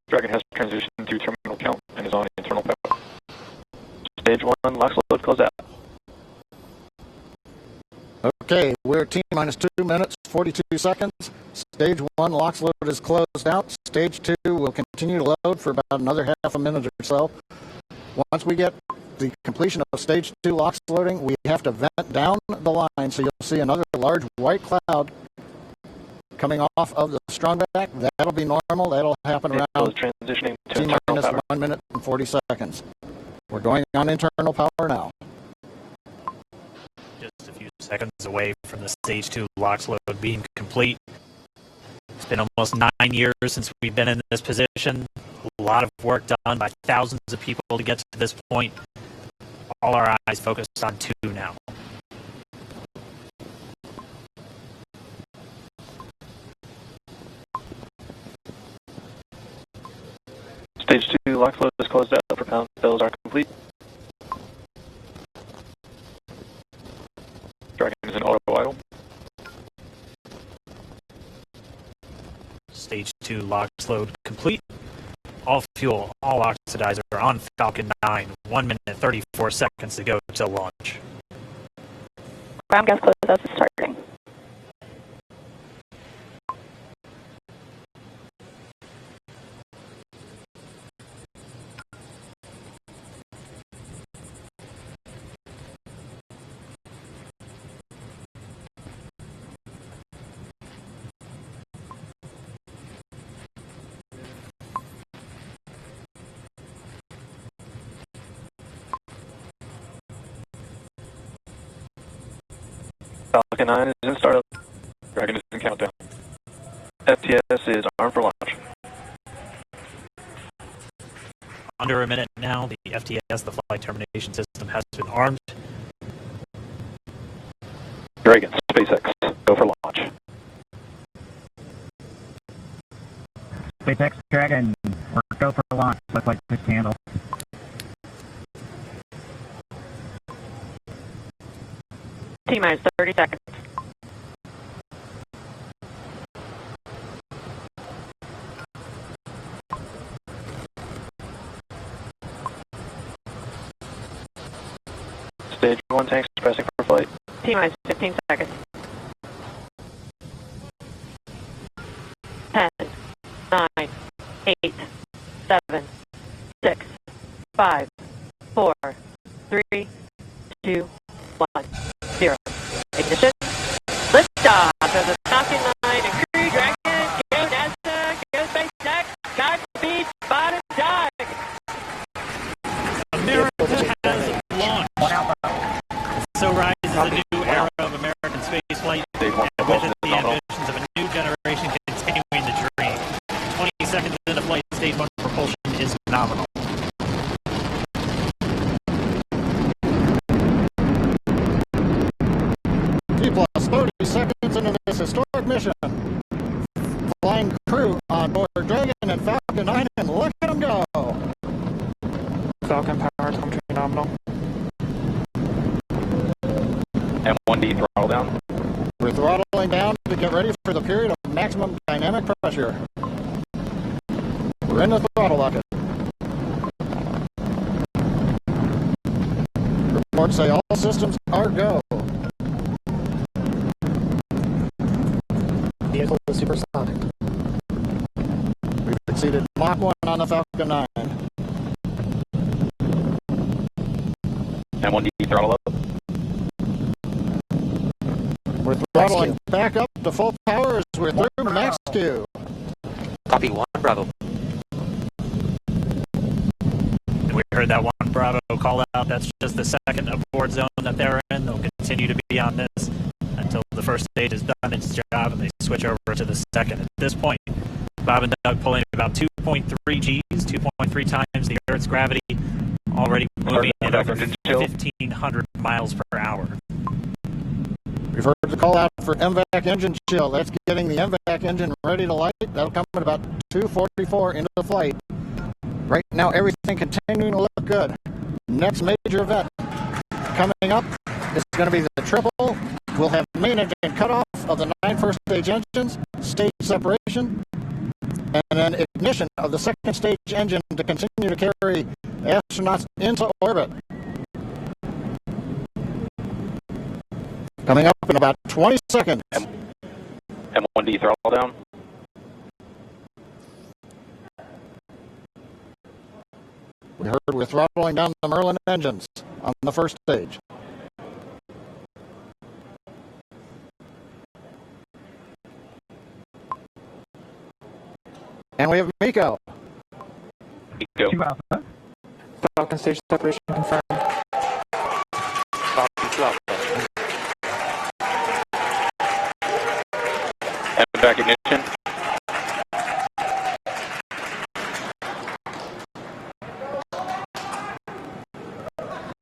Dragon has transitioned to terminal count and is on internal power. Stage 1, LOX load closed out. Okay, we're at T-minus 2 minutes, 42 seconds. Stage 1, LOX load is closed out. Stage 2 will continue to load for about another half a minute or so. Once we get the completion of Stage 2 LOX loading, we have to vent down the line, so you'll see another large white cloud coming off of the strong back. That'll be normal. That'll happen around transitioning to T-minus 1 minute and 40 seconds. We're going on internal power now. Just a few seconds away from the Stage 2 LOX load being complete. It's been almost 9 years since we've been in this position. A lot of work done by thousands of people to get to this point. All our eyes focused on 2 now. Stage 2 LOX load is closed out. Propellant fills are complete. Dragon is in auto idle. Stage 2 LOX load complete. All fuel, all oxidizer on Falcon 9. 1 minute, 34 seconds to go till launch. Ground gas closeout is starting. Falcon 9 is in startup. Dragon is in countdown. FTS is armed for launch. Under a minute now, the FTS, the flight termination system, has been armed. Dragon, SpaceX, go for launch. SpaceX Dragon, we're go for launch. Looks like this handle. T-minus 30 seconds. Stage 1 tanks pressing for flight. T-minus 15 seconds. 10, 9, 8, 7, 6, 5, 4, 3, 2, 1, 0. Ignition. Liftoff of the Falcon 9 and Crew Dragon. Go NASA. Go SpaceX. Godspeed. Bottom dive. America has launched. So rises a new era of American spaceflight, and with it the ambitions of a new generation continuing the dream. 20 seconds into flight, Stage 1 propulsion is nominal. T-plus 30 seconds into this historic mission. Flying crew on board Dragon and Falcon 9, and look at them go. Falcon power assumption nominal. M1D throttle down. We're throttling down to get ready for the period of maximum dynamic pressure. We're in the throttle bucket. Reports say all systems are go. Vehicle is supersonic. We've exceeded Mach 1 on the Falcon 9. M1D throttle up. We're throttling back up to full power as we're through max Q. Copy 1 Bravo. And we heard that 1 Bravo call out. That's just the second abort zone that they're in. They'll continue to be on this until the first stage has done its job and they switch over to the second. At this point, Bob and Doug pulling about 2.3 Gs, 2.3 times the Earth's gravity, already moving at over 1,500 miles per hour. We've heard the call out for MVAC engine chill. That's getting the MVAC engine ready to light. That'll come at about 2:44 into the flight. Right now, everything continuing to look good. Next major event coming up is going to be the triple. We'll have main engine cutoff of the 9 first stage engines, stage separation, and then ignition of the second stage engine to continue to carry astronauts into orbit. Coming up in about 20 seconds. M1D throttle down. We heard we're throttling down the Merlin engines on the first stage. And we have Miko. Go. 2 Alpha. Falcon stage separation confirmed. Falcon 2 Alpha. Back ignition.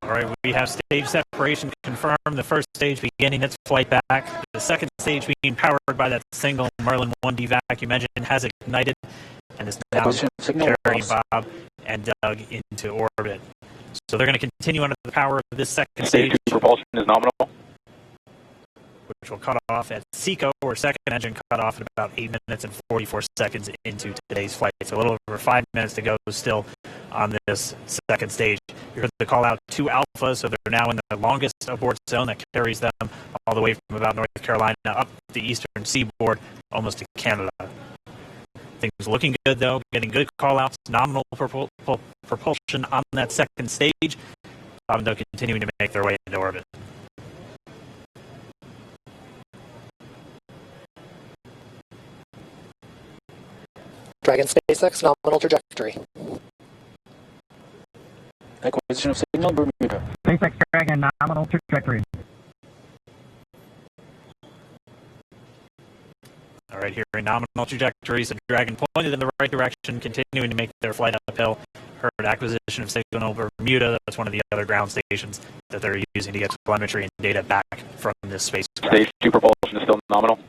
All right, we have stage separation confirmed. The first stage beginning its flight back. The second stage being powered by that single Merlin 1D vacuum engine has ignited and is now carrying Bob and Doug into orbit. So they're going to continue under the power of this second Stage stage, 2 propulsion is nominal. which will cut off at SECO, or second engine cut off at about 8 minutes and 44 seconds into today's flight. So a little over 5 minutes to go still on this second stage. You heard the call out to Alpha, so they're now in the longest abort zone that carries them all the way from about North Carolina up the eastern seaboard, almost to Canada. Things looking good, though, getting good call outs, nominal propulsion on that second stage. Bob and Doug continuing to make their way into orbit. Dragon SpaceX nominal trajectory. Acquisition of signal Bermuda. SpaceX Dragon nominal trajectory. All right, here in nominal trajectories, the Dragon pointed in the right direction, continuing to make their flight uphill. Heard acquisition of signal Bermuda. That's one of the other ground stations that they're using to get telemetry and data back from this spacecraft. Stage 2 propulsion is still nominal.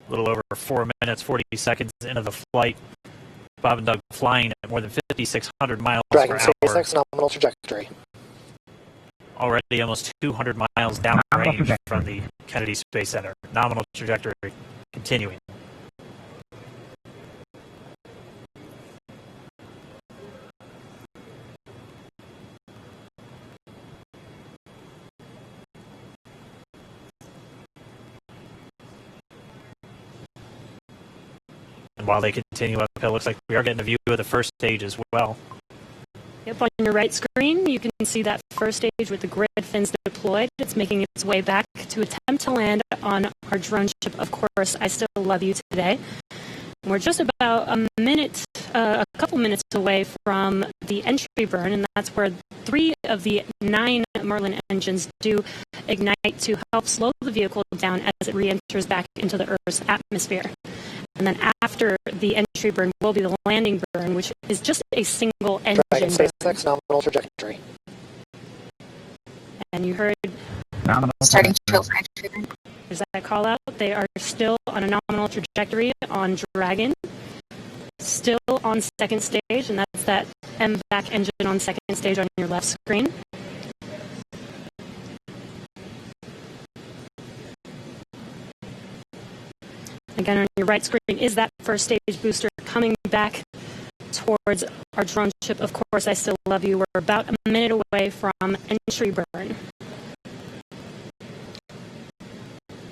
A little over 4 minutes, 40 seconds into the flight. Bob and Doug flying at more than 5,600 miles Dragon per hour. SpaceX nominal trajectory. Already almost 200 miles downrange from the Kennedy Space Center. Nominal trajectory continuing. And while they continue up, it looks like we are getting a view of the first stage as well. Yep, on your right screen, you can see that first stage with the grid fins deployed. It's making its way back to attempt to land on our drone ship, Of Course, I Still Love You Today. We're just about a couple minutes away from the entry burn, and that's where 3 of the 9 Merlin engines do ignite to help slow the vehicle down as it re-enters back into the Earth's atmosphere. And then after the entry burn will be the landing burn, which is just a single engine Dragon burn. SpaceX nominal trajectory. And you heard Nominal Starting trajectory. children. there's that call out. They are still on a nominal trajectory on Dragon, still on second stage, and that's that MVAC engine on second stage on your left screen. Again, on your right screen is that first stage booster coming back towards our drone ship. Of Course, I Still Love You. We're about a minute away from entry burn.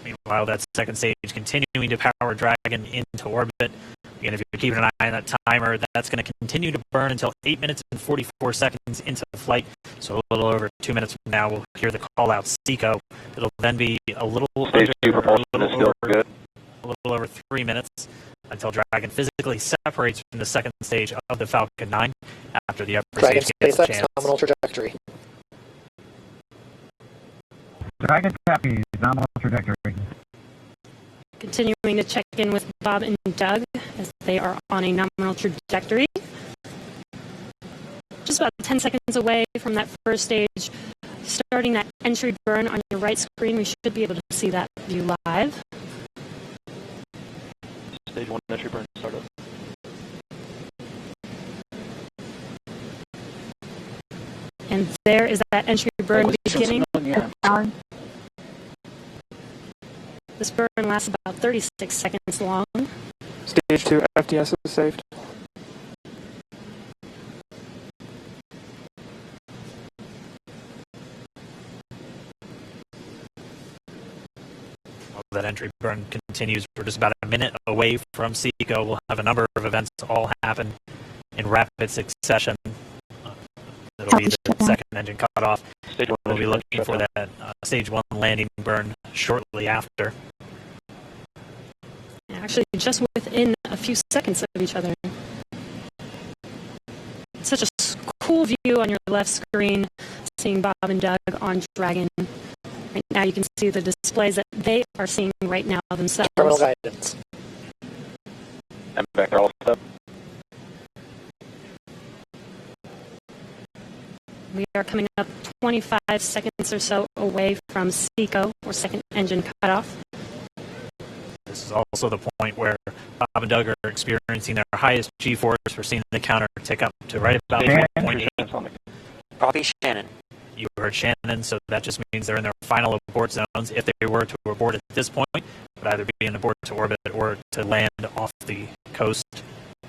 Meanwhile, that second stage continuing to power Dragon into orbit. Again, if you're keeping an eye on that timer, that's going to continue to burn until 8 minutes and 44 seconds into the flight. So a little over 2 minutes from now, we'll hear the call out SECO. It'll then be a little Stage 2 propulsion is still good. a little over 3 minutes until Dragon physically separates from the second stage of the Falcon 9 after the upper Dragon stage gets a SpaceX chance. nominal trajectory. Dragon copies. Nominal trajectory. Continuing to check in with Bob and Doug as they are on a nominal trajectory. just about 10 seconds away from that first stage, starting that entry burn on your right screen. We should be able to see that view live. Stage 1 entry burn startup. And there is that entry burn beginning. This burn lasts about 36 seconds long. Stage 2 FTS is saved. That entry burn continues. We're just about a minute away from SECO. We'll have a number of events all happen in rapid succession. It'll be the second engine cut off. We'll be looking for that stage 1 landing burn shortly after. Actually, just within a few seconds of each other. Such a cool view on your left screen, seeing Bob and Doug on Dragon. Right now you can see the displays that they are seeing right now themselves. Terminal guidance. And back there all up. We are coming up 25 seconds or so away from SECO, or second engine cutoff. This is also the point where Bob and Doug are experiencing their highest G-force. We're seeing the counter tick up to right about 1.8. Copy Shannon. You heard Shannon, so that just means they're in their final abort zones. If they were to abort at this point, it would either be an abort to orbit or to land off the coast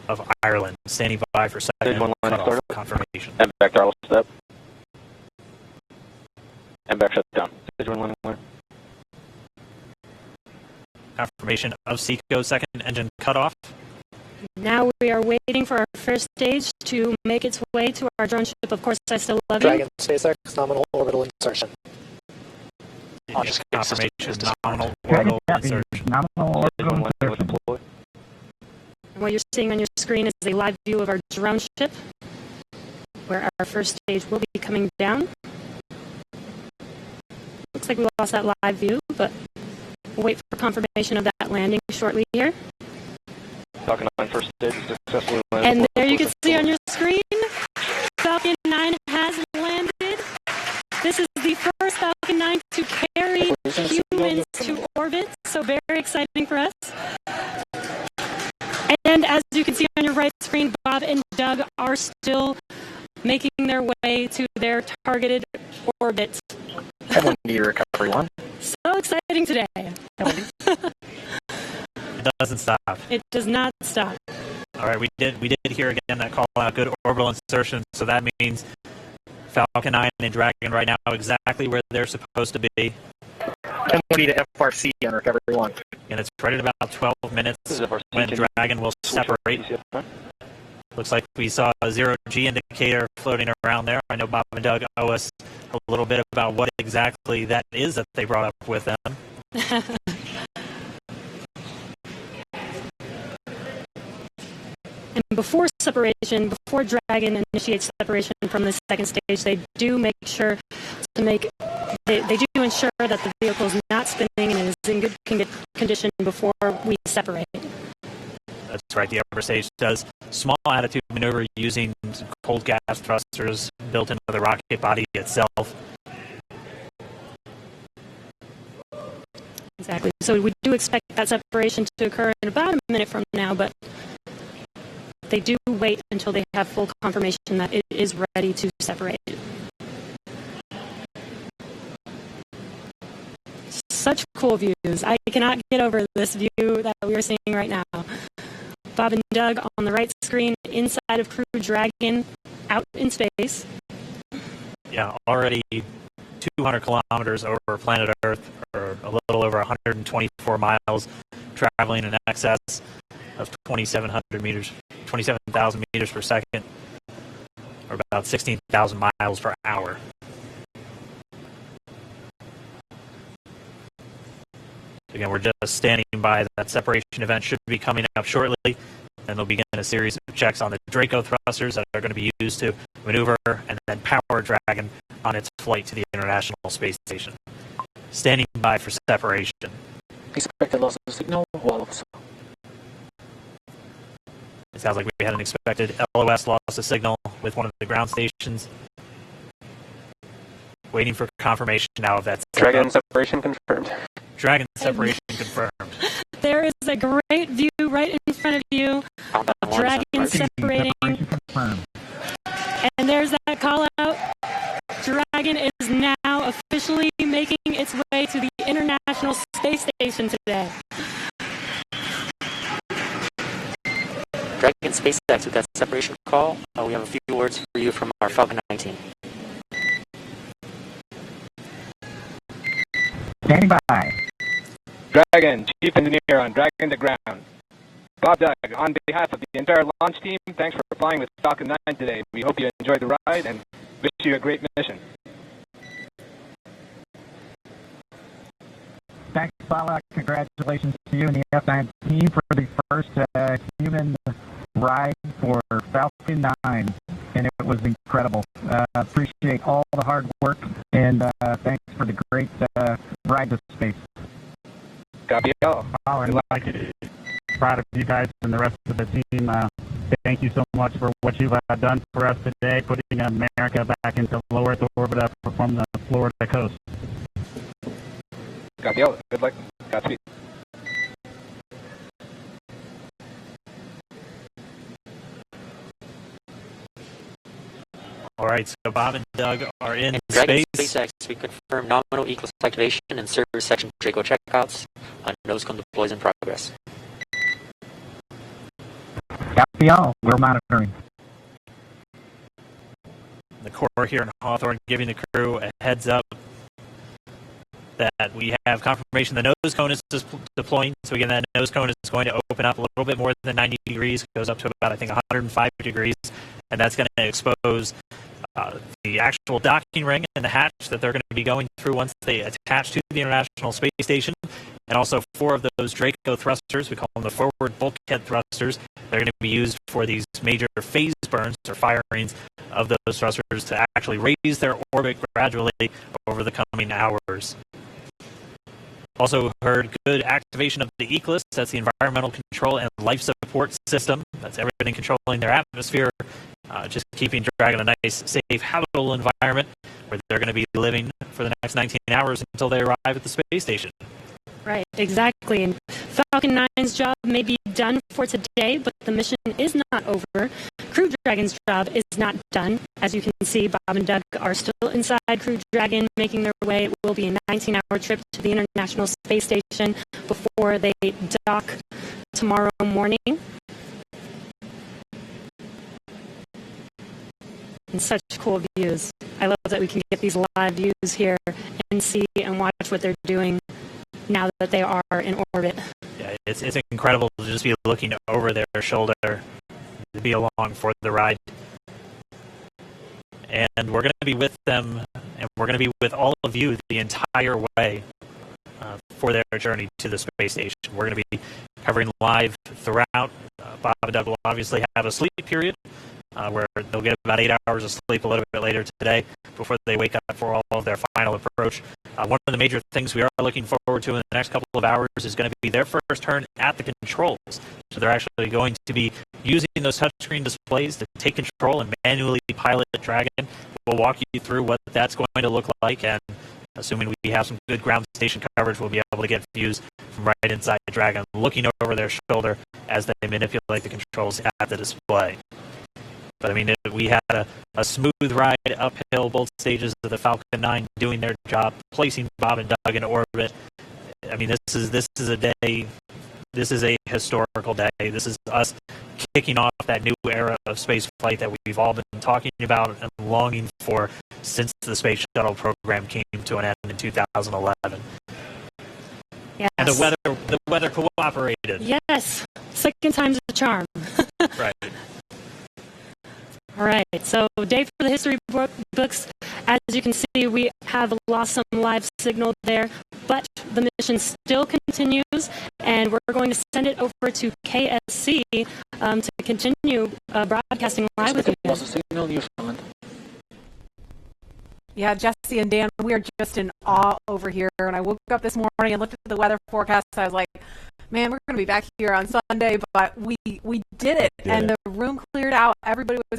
of Ireland. Standing by for second cutoff confirmation. And back throttle step. And back shutdown. Stage 1 landing clear. Confirmation of SECO second engine cutoff. Now we are waiting for our first stage to make its way to our drone ship. Of course, I still love Dragon you. SpaceX nominal orbital insertion. Just confirmation, nominal orbital insertion. Nominal orbital insertion. And what you're seeing on your screen is a live view of our drone ship, where our first stage will be coming down. Looks like we lost that live view, but we'll wait for confirmation of that landing shortly here. Falcon 9 first stage is successfully landed. And there you can see on your screen, Falcon 9 has landed. This is the first Falcon 9 to carry humans to orbit, so very exciting for us. And as you can see on your right screen, Bob and Doug are still making their way to their targeted orbit. F1D recovery 1. So exciting today. It doesn't stop. It does not stop. All right, we did hear again that call out good orbital insertion, so that means Falcon 9 and Dragon right now exactly where they're supposed to be. F1D to FRC on recovery 1. And it's right at about 12 minutes when Dragon will separate. Looks like we saw a 0G indicator floating around there. I know Bob and Doug owe us a little bit about what exactly that is that they brought up with them. And before separation, before Dragon initiates separation from the second stage, they do make sure to they do ensure that the vehicle is not spinning and is in good condition before we separate. That's right, the upper stage does small attitude maneuver using cold gas thrusters built into the rocket body itself. Exactly. So we do expect that separation to occur in about a minute from now, but they do wait until they have full confirmation that it is ready to separate. Such cool views. I cannot get over this view that we are seeing right now. Bob and Doug on the right screen, inside of Crew Dragon, out in space. Yeah, already 200 kilometers over planet Earth, or a little over 124 miles, traveling in excess of 2,700 meters, 27,000 meters per second, or about 16,000 miles per hour. Again, we're just standing by. That separation event should be coming up shortly, and they'll begin a series of checks on the Draco thrusters that are going to be used to maneuver and then power Dragon on its flight to the International Space Station. Standing by for separation. Expected loss of signal while also. It sounds like we had an expected LOS loss of signal with one of the ground stations. Waiting for confirmation now of that. Dragon separation confirmed. Dragon separation confirmed. There is a great view right in front of you of Dragon separating. And there's that call out. Dragon is now officially making its way to the International Space Station today. Dragon SpaceX with that separation call. We have a few words for you from our Falcon 9 team. Standing by. Dragon, Chief Engineer on Dragon to Ground. Bob Doug, on behalf of the entire launch team, thanks for flying with Falcon 9 today. We hope you enjoyed the ride and wish you a great mission. Thanks, Bala. Congratulations to you and the F9 team for the first human ride for Falcon 9. And it was incredible. Appreciate all the hard work, and thanks for the great ride to space. Copy all. I'd like to be proud of you guys and the rest of the team. Thank you so much for what you've done for us today, putting America back into low Earth orbit from the Florida coast. Copy all. Good luck. Godspeed. All right, so Bob and Doug are in Dragon space. SpaceX, we confirm nominal equals activation and service section Draco checkouts. Nose cone deploys in progress. Copy all. We're monitoring. The Corps here in Hawthorne giving the crew a heads up that we have confirmation the nose cone is deploying. So again, that nose cone is going to open up a little bit more than 90 degrees, goes up to about, I think, 105 degrees, and that's going to expose the actual docking ring and the hatch that they're going to be going through once they attach to the International Space Station. And also 4 of those Draco thrusters, we call them the forward bulkhead thrusters, they're going to be used for these major phase burns or firings of those thrusters to actually raise their orbit gradually over the coming hours. Also heard good activation of the ECLIS, that's the Environmental Control and Life Support System. That's everything controlling their atmosphere, just keeping Dragon a nice, safe, habitable environment where they're going to be living for the next 19 hours until they arrive at the space station. Right, exactly. And Falcon 9's job may be done for today, but the mission is not over. Crew Dragon's job is not done. As you can see, Bob and Doug are still inside Crew Dragon, making their way. It will be a 19-hour trip to the International Space Station before they dock tomorrow morning. And such cool views. I love that we can get these live views here and see and watch what they're doing now that they are in orbit. Yeah, it's incredible to just be looking over their shoulder, to be along for the ride. And we're going to be with them, and we're going to be with all of you the entire way for their journey to the space station. We're going to be covering live throughout. Bob and Doug will obviously have a sleep period where they'll get about 8 hours of sleep a little bit later today before they wake up for all of their final approach. One of the major things we are looking forward to in the next couple of hours is going to be their first turn at the controls. So they're actually going to be using those touchscreen displays to take control and manually pilot Dragon. We'll walk you through what that's going to look like, and assuming we have some good ground station coverage, we'll be able to get views from right inside Dragon, looking over their shoulder as they manipulate the controls at the display. But I mean, we had a smooth ride uphill, both stages of the Falcon 9 doing their job, placing Bob and Doug in orbit. I mean, this is a day, this is a historical day. This is us kicking off that new era of space flight that we've all been talking about and longing for since the space shuttle program came to an end in 2011. Yes. And the weather cooperated. Yes, second time's a charm. Right. All right, so day for the history books. As you can see, we have lost some live signal there, but the mission still continues, and we're going to send it over to KSC to continue broadcasting live with you. Lost the signal, Newfoundland. Yeah, Jesse and Dan, we are just in awe over here. And I woke up this morning and looked at the weather forecast. I was like, man, we're going to be back here on Sunday, but we did it, and the room cleared out. Everybody was